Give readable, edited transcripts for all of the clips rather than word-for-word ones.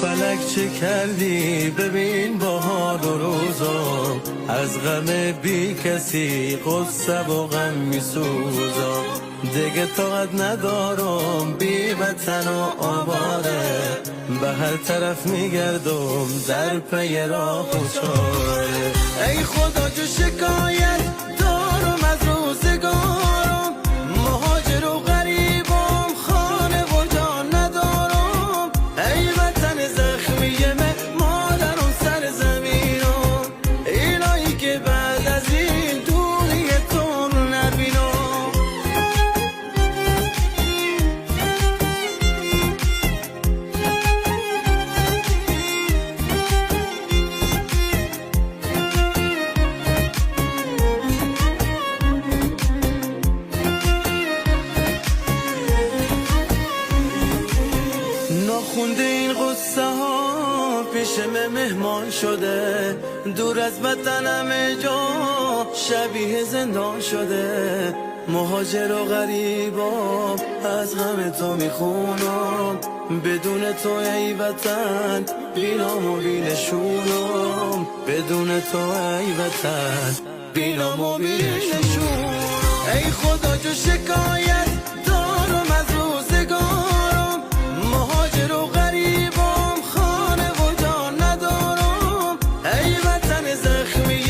فلک چه کردی ببین با حال و روزا، از غم بی کسی قصه و غم میسوزم. دیگه طاقت ندارم بی وطن و آواره، به هر طرف میگردم در پی راه و چاره. ای خدا جو شکایت دارم از روزگارم، مهاجر و غریبم خانه و جان ندارم. ای وطن زخمی مادرم سر زمینم، اینایی که بعد از این دوری تو نبینم. ناخونده این قصه ها پیشم مهمان شده، دور از وطن همه جا شبیه زندان شده. مهاجر و غریبم از همه تو میخونم، بدون تو ای وطن بینام و بینشونم. بدون تو ای وطن بینام و بینشونم. ای خدا جو شکایت دارم از روزگارم، مهاجر و غریبم خانه و جان ندارم. ای وطن زخمی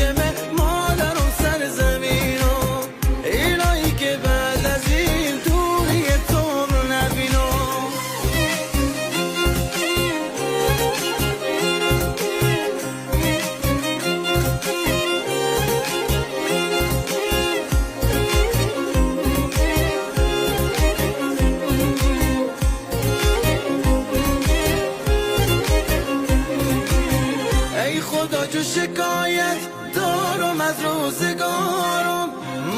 مادرم سر زمینم، اینایی که بعد از این دوری تو نبینم. ای خدا جو شکایت دارم از روزگارم،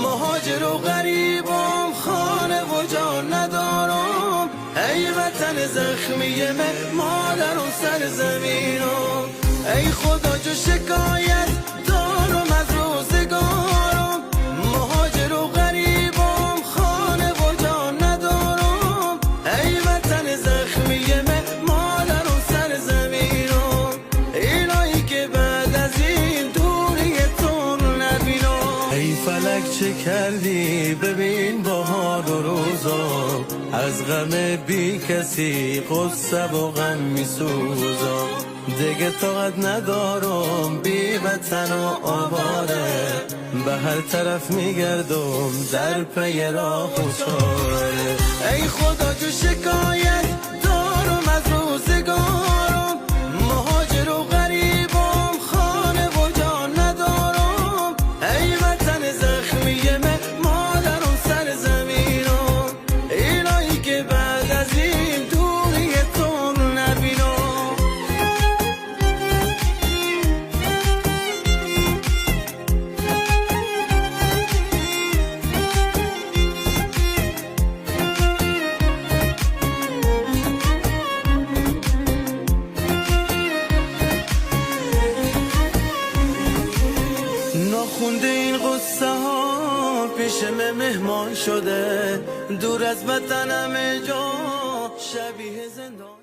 مهاجر و غریبم خانه و جان ندارم. ای وطن زخمی مادرم سر زمینم. ای خدا جو شکایت دارم از روزگارم، مهاجر و غریبم خانه و جان ندارم. ای وطن زخمی مادرم سر زمینم، اینایی که بعد از این دوری تو نبینم. ای فلک چه کردی ببین با حال و روزا، از غم بی کسی قصه و غم میسوزم. دیگه طاقت ندارم بی وطن و آواره، به هر طرف میگردم در پی راه و چاره. ای خدا جو شکایت دارم از روزگارم، مهاجر و غریبم خانه و جان ندارم. ای وطن زخمی مادرم سر زمینم، اینایی که بعد از این دوری تو نبینم. ناخونده این قصه ها پیشم مهمان شده، دور از وطن همه جا شبیه زندان.